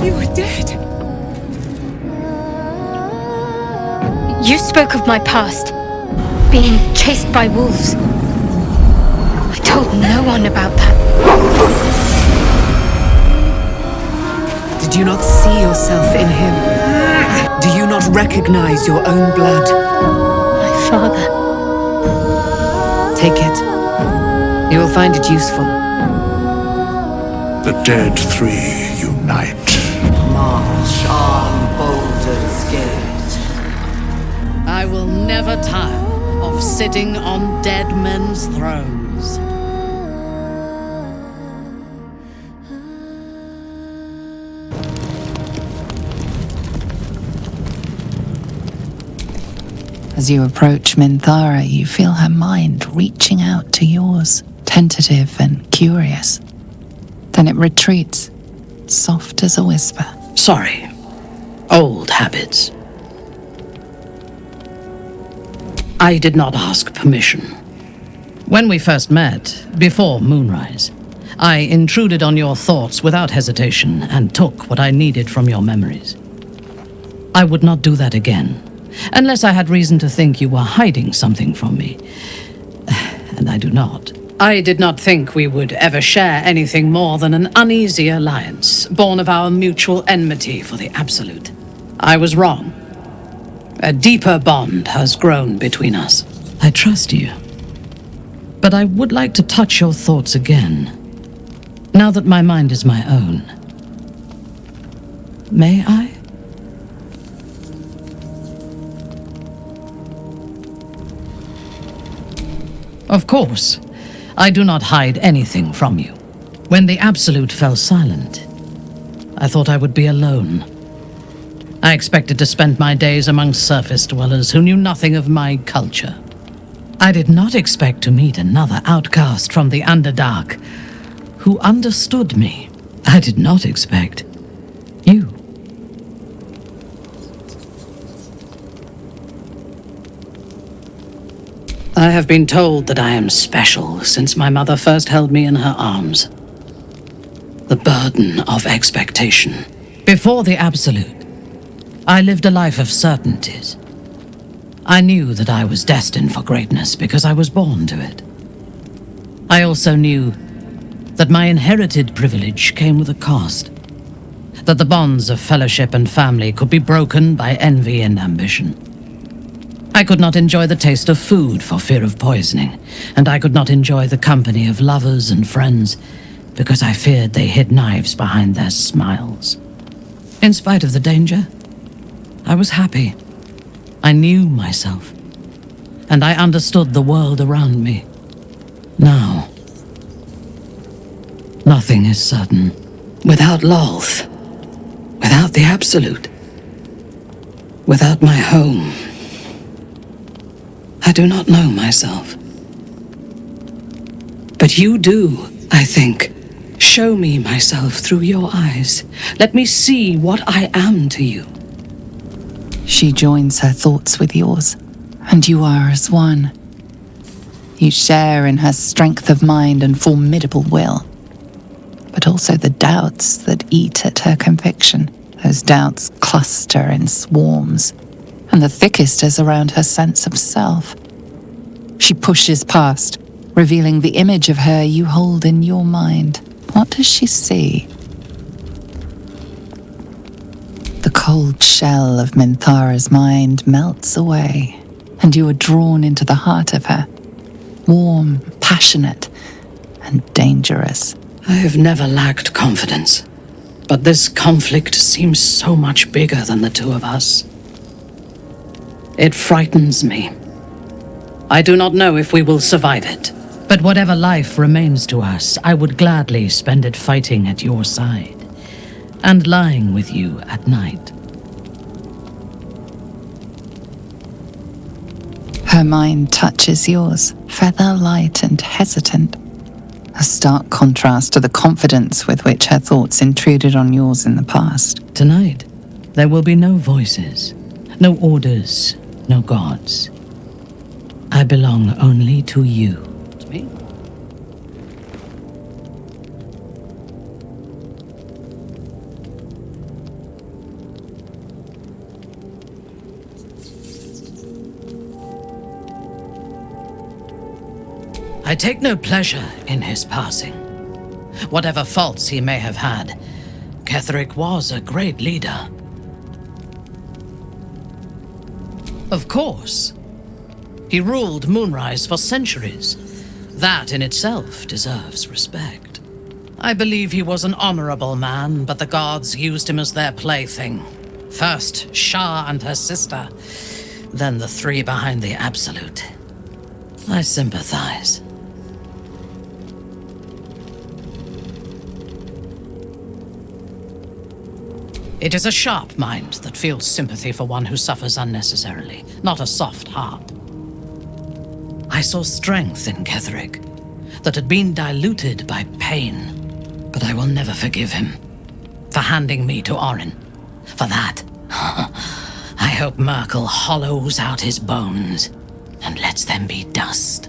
You were dead. You spoke of my past, being chased by wolves. I told no one about that. Did you not see yourself in him? Do you not recognize your own blood? My father. Take it. You will find it useful. The dead three unite. March on, Baldur's Gate. I will never tire of sitting on dead men's thrones. As you approach Minthara, you feel her mind reaching out to yours, tentative and curious. Then it retreats, soft as a whisper. Sorry. Old habits. I did not ask permission. When we first met, before moonrise, I intruded on your thoughts without hesitation and took what I needed from your memories. I would not do that again, unless I had reason to think you were hiding something from me. And I do not. I did not think we would ever share anything more than an uneasy alliance, born of our mutual enmity for the Absolute. I was wrong. A deeper bond has grown between us. I trust you. But I would like to touch your thoughts again, now that my mind is my own. May I? Of course. I do not hide anything from you. When the Absolute fell silent, I thought I would be alone. I expected to spend my days among surface dwellers who knew nothing of my culture. I did not expect to meet another outcast from the Underdark who understood me. I did not expect you. I have been told that I am special since my mother first held me in her arms. The burden of expectation. Before the Absolute, I lived a life of certainties. I knew that I was destined for greatness because I was born to it. I also knew that my inherited privilege came with a cost. That the bonds of fellowship and family could be broken by envy and ambition. I could not enjoy the taste of food for fear of poisoning, and I could not enjoy the company of lovers and friends because I feared they hid knives behind their smiles. In spite of the danger, I was happy. I knew myself, and I understood the world around me. Now, nothing is certain. Without Lolth, without the Absolute, without my home, I do not know myself. But you do, I think. Show me myself through your eyes. Let me see what I am to you. She joins her thoughts with yours, and you are as one. You share in her strength of mind and formidable will, but also the doubts that eat at her conviction. Those doubts cluster in swarms, and the thickest is around her sense of self. She pushes past, revealing the image of her you hold in your mind. What does she see? The cold shell of Minthara's mind melts away, and you are drawn into the heart of her, warm, passionate, and dangerous. I have never lacked confidence, but this conflict seems so much bigger than the two of us. It frightens me. I do not know if we will survive it, but whatever life remains to us, I would gladly spend it fighting at your side and lying with you at night. Her mind touches yours, feather light and hesitant, a stark contrast to the confidence with which her thoughts intruded on yours in the past. Tonight, there will be no voices, no orders, no gods. I belong only to you. To me? I take no pleasure in his passing. Whatever faults he may have had, Ketheric was a great leader. Of course, he ruled Moonrise for centuries. That in itself deserves respect. I believe he was an honorable man, but the gods used him as their plaything. First Shah and her sister, then the three behind the Absolute. I sympathize. It is a sharp mind that feels sympathy for one who suffers unnecessarily, not a soft heart. I saw strength in Ketheric that had been diluted by pain, but I will never forgive him for handing me to Orin. For that, I hope Merkel hollows out his bones and lets them be dust.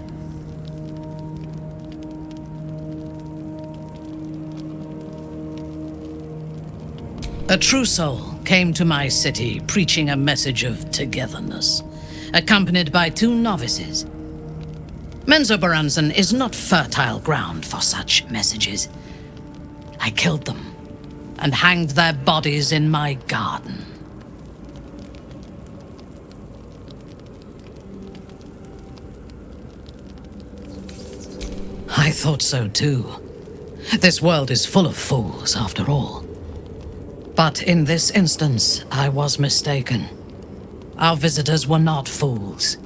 A true soul came to my city preaching a message of togetherness, accompanied by 2 novices. Menzoberranzan is not fertile ground for such messages. I killed them and hanged their bodies in my garden. I thought so too. This world is full of fools, after all. But in this instance, I was mistaken. Our visitors were not fools.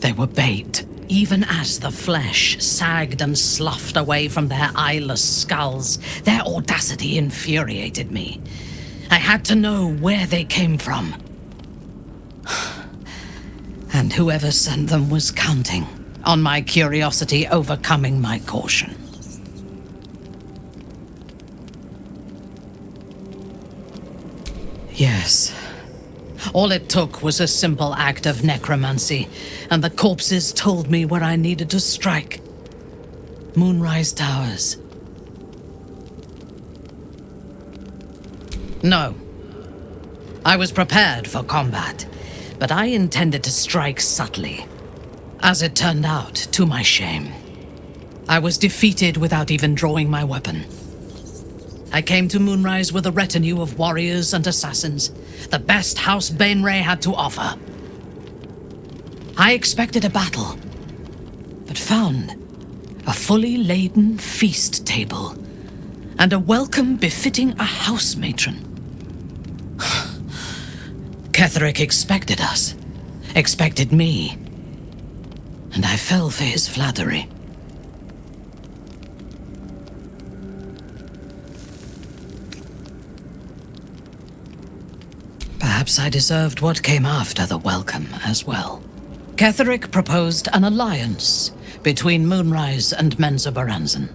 They were bait, even as the flesh sagged and sloughed away from their eyeless skulls. Their audacity infuriated me. I had to know where they came from. And whoever sent them was counting on my curiosity overcoming my caution. Yes. All it took was a simple act of necromancy, and the corpses told me where I needed to strike. Moonrise Towers. No. I was prepared for combat, but I intended to strike subtly. As it turned out, to my shame, I was defeated without even drawing my weapon. I came to Moonrise with a retinue of warriors and assassins, the best House Bainray had to offer. I expected a battle, but found a fully laden feast table and a welcome befitting a house matron. Ketheric expected us, expected me, and I fell for his flattery. Perhaps I deserved what came after the welcome as well. Ketheric proposed an alliance between Moonrise and Menzoberranzan.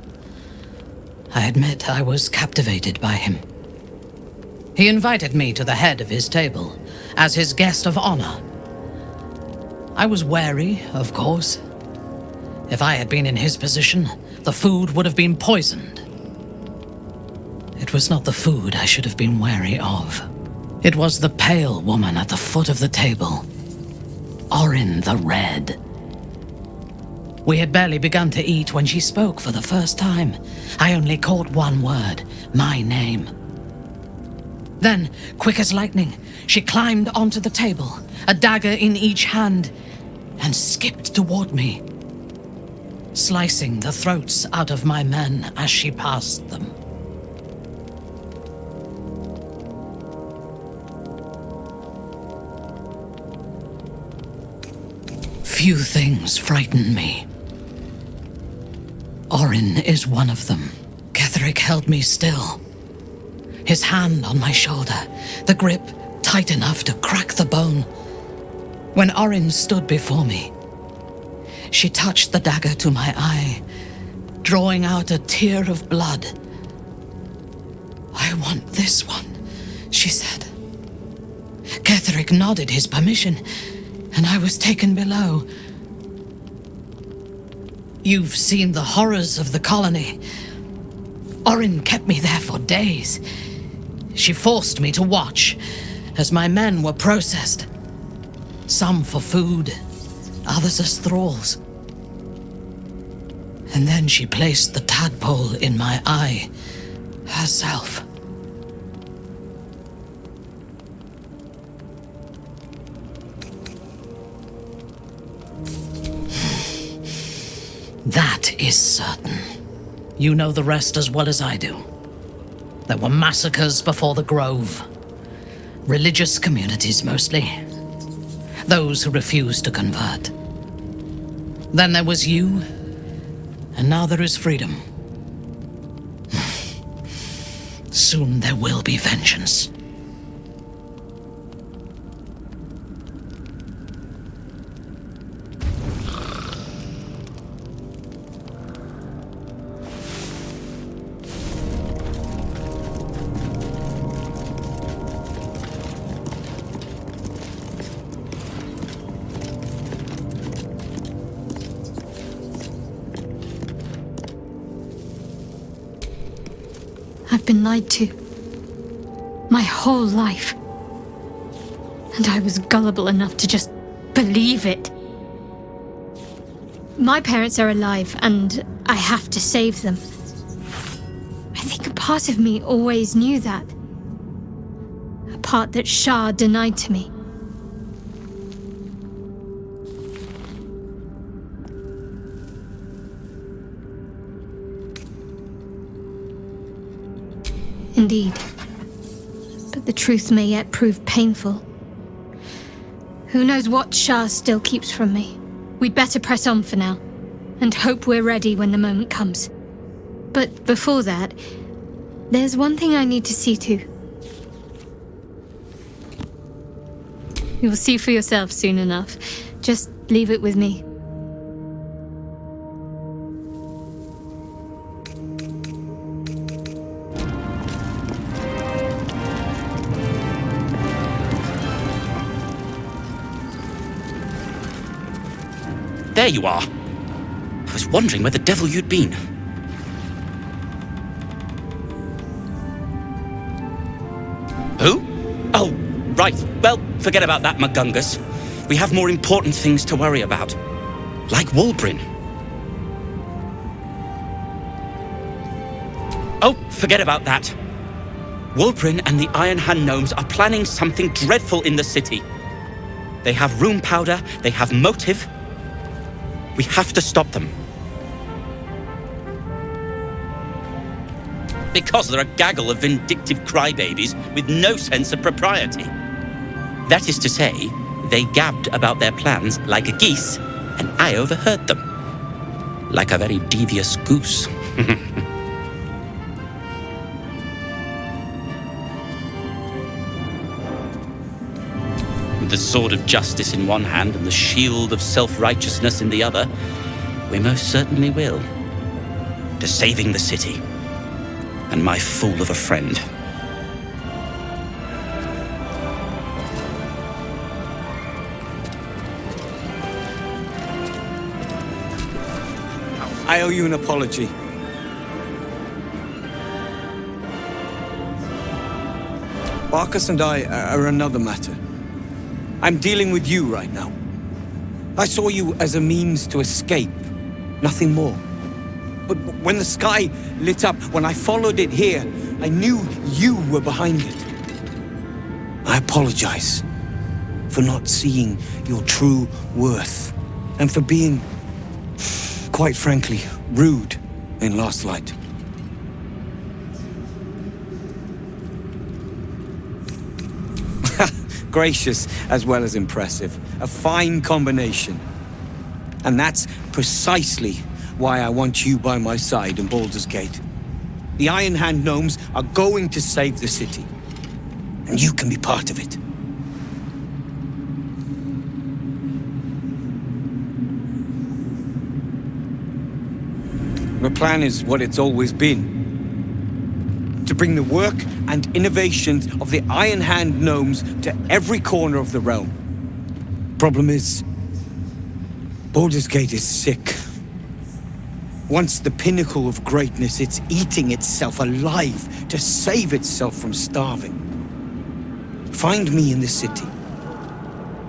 I admit I was captivated by him. He invited me to the head of his table as his guest of honor. I was wary, of course. If I had been in his position, the food would have been poisoned. It was not the food I should have been wary of. It was the pale woman at the foot of the table. Orin the Red. We had barely begun to eat when she spoke for the first time. I only caught one word, my name. Then, quick as lightning, she climbed onto the table, a dagger in each hand, and skipped toward me, slicing the throats out of my men as she passed them. Few things frighten me. Orin is one of them. Ketheric held me still, his hand on my shoulder, the grip tight enough to crack the bone. When Orin stood before me, she touched the dagger to my eye, drawing out a tear of blood. "I want this one," she said. Ketheric nodded his permission, and I was taken below. You've seen the horrors of the colony. Orin kept me there for days. She forced me to watch as my men were processed. Some for food, others as thralls. And then she placed the tadpole in my eye herself. That is certain. You know the rest as well as I do. There were massacres before the Grove. Religious communities mostly. Those who refused to convert. Then there was you, and now there is freedom. Soon there will be vengeance. I've been lied to. My whole life. And I was gullible enough to just believe it. My parents are alive, and I have to save them. I think a part of me always knew that. A part that Shah denied to me. Indeed. But the truth may yet prove painful. Who knows what Shah still keeps from me? We'd better press on for now, and hope we're ready when the moment comes. But before that, there's one thing I need to see to. You'll see for yourself soon enough. Just leave it with me. There you are. I was wondering where the devil you'd been. Who? Oh, right. Well, forget about that, Magungus. We have more important things to worry about. Like Wulbrin. Oh, forget about that. Wulbrin and the Iron Hand Gnomes are planning something dreadful in the city. They have rune powder, they have motive. We have to stop them. Because they're a gaggle of vindictive crybabies with no sense of propriety. That is to say, they gabbed about their plans like a geese, and I overheard them. Like a very devious goose. With the sword of justice in one hand and the shield of self-righteousness in the other, we most certainly will. To saving the city. And my fool of a friend. I owe you an apology. Barkas and I are another matter. I'm dealing with you right now. I saw you as a means to escape, nothing more. But when the sky lit up, when I followed it here, I knew you were behind it. I apologize for not seeing your true worth, and for being, quite frankly, rude in Last Light. Gracious as well as impressive. A fine combination. And that's precisely why I want you by my side in Baldur's Gate. The Iron Hand Gnomes are going to save the city. And you can be part of it. The plan is what it's always been. To bring the work and innovations of the Iron Hand Gnomes to every corner of the realm. Problem is, Baldur's Gate is sick. Once the pinnacle of greatness, it's eating itself alive to save itself from starving. Find me in the city.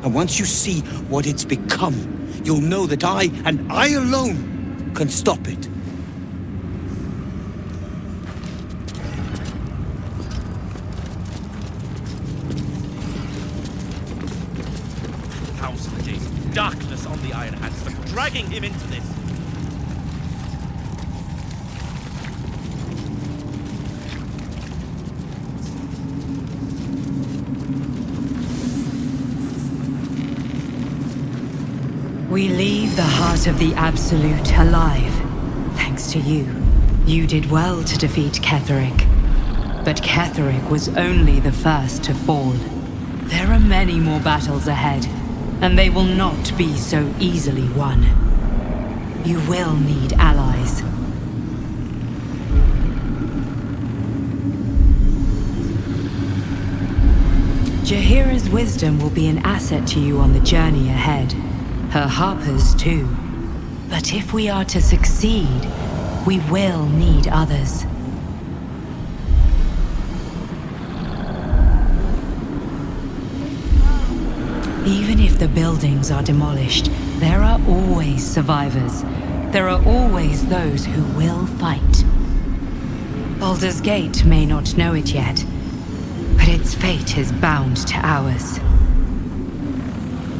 And once you see what it's become, you'll know that I, and I alone, can stop it darkness on the Iron Hands for dragging him into this. We leave the heart of the Absolute alive, thanks to you. You did well to defeat Ketheric. But Ketheric was only the first to fall. There are many more battles ahead, and they will not be so easily won. You will need allies. Jaheira's wisdom will be an asset to you on the journey ahead. Her harpers too. But if we are to succeed, we will need others. Even if the buildings are demolished, there are always survivors. There are always those who will fight. Baldur's Gate may not know it yet, but its fate is bound to ours.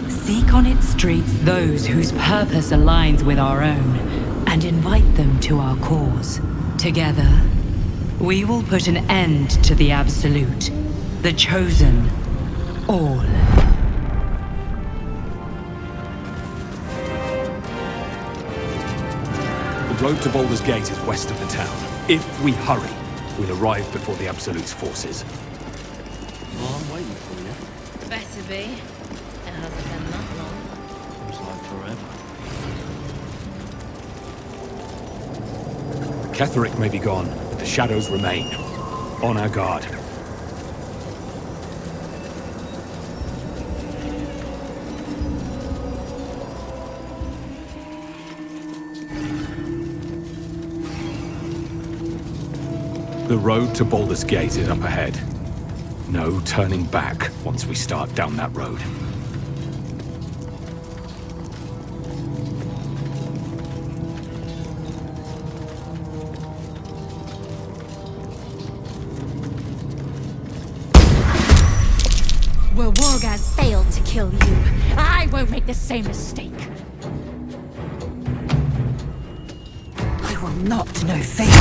Seek on its streets those whose purpose aligns with our own, and invite them to our cause. Together, we will put an end to the Absolute, the Chosen, all. The road to Baldur's Gate is west of the town. If we hurry, we'll arrive before the Absolute's forces. Well, I'm waiting for you. Better be. It hasn't been that long. Seems like forever. Ketheric may be gone, but the shadows remain. On our guard. The road to Baldur's Gate is up ahead. No turning back once we start down that road. Well, Wargaz failed to kill you. I won't make the same mistake. I will not know fate.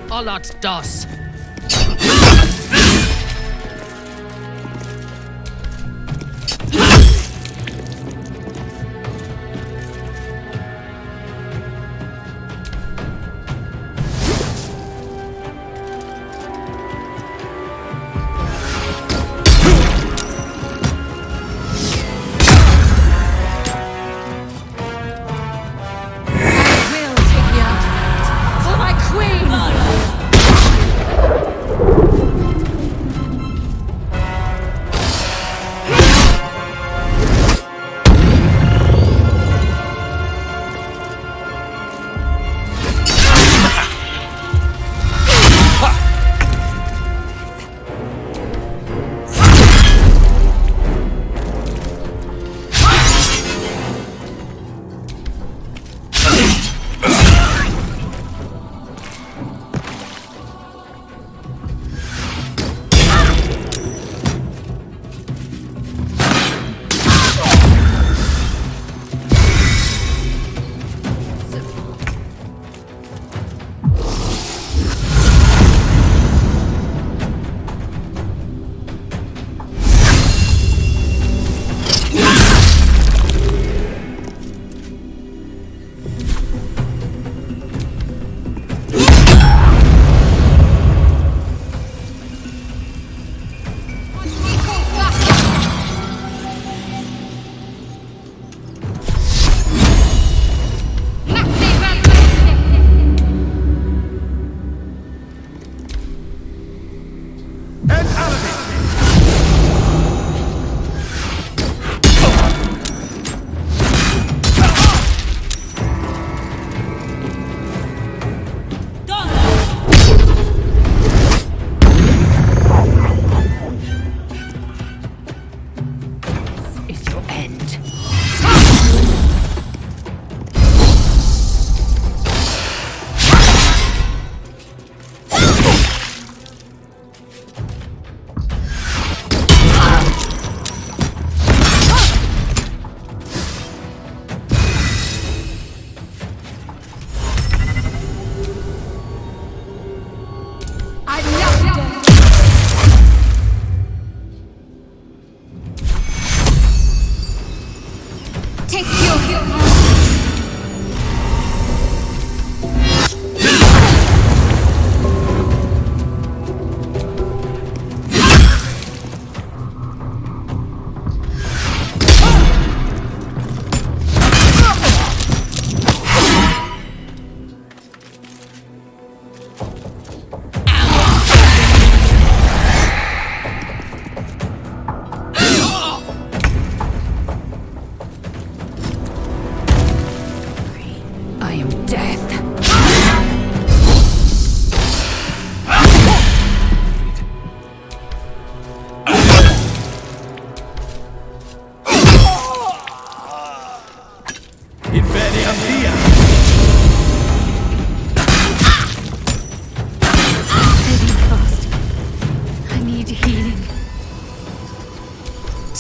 Alat das.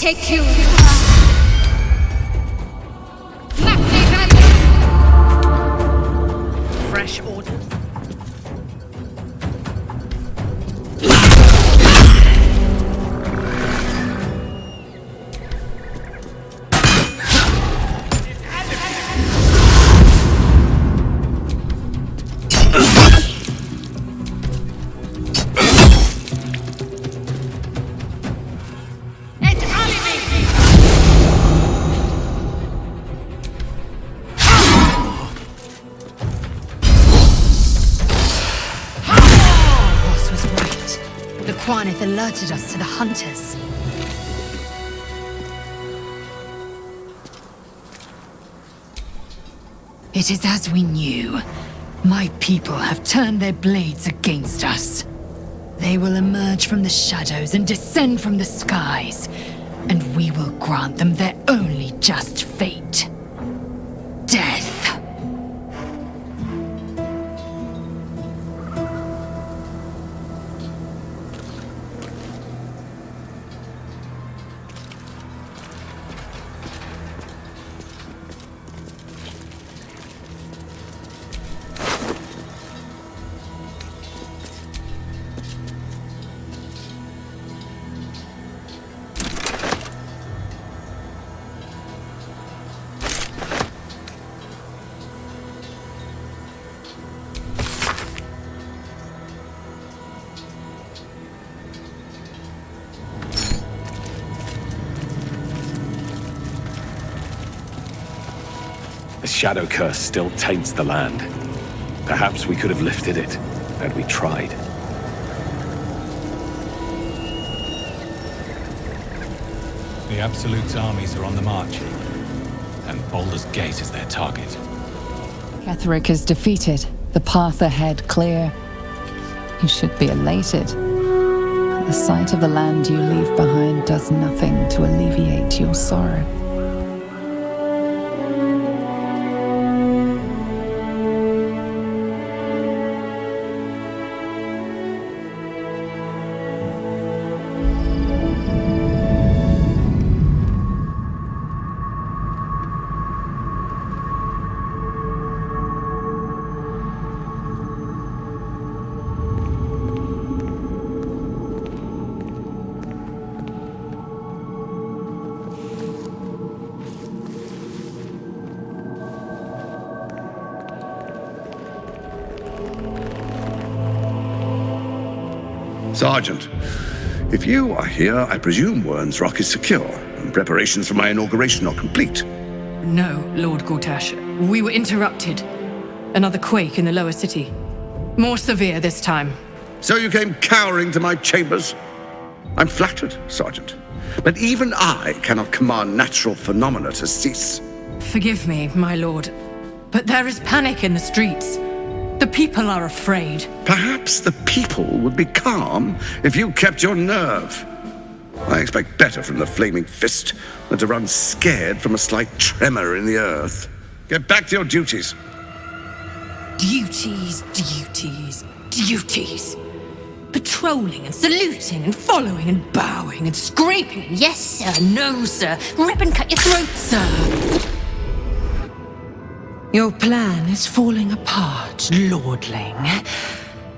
take you. Fresh order. Quanith alerted us to the hunters. It is as we knew. My people have turned their blades against us. They will emerge from the shadows and descend from the skies, and we will grant them their only just fate. Death. The shadow curse still taints the land. Perhaps we could have lifted it, had we tried. The Absolute's armies are on the march, and Baldur's Gate is their target. Ketheric is defeated, the path ahead clear. You should be elated. The sight of the land you leave behind does nothing to alleviate your sorrow. Sergeant, if you are here, I presume Wern's Rock is secure, and preparations for my inauguration are complete. No, Lord Gortash. We were interrupted. Another quake in the lower city. More severe this time. So you came cowering to my chambers? I'm flattered, Sergeant. But even I cannot command natural phenomena to cease. Forgive me, my lord, but there is panic in the streets. The people are afraid. Perhaps the people would be calm if you kept your nerve. I expect better from the flaming fist than to run scared from a slight tremor in the earth. Get back to your duties. Duties, duties, duties. Patrolling and saluting and following and bowing and scraping and yes sir, no sir, rip and cut your throat, sir. Your plan is falling apart, lordling.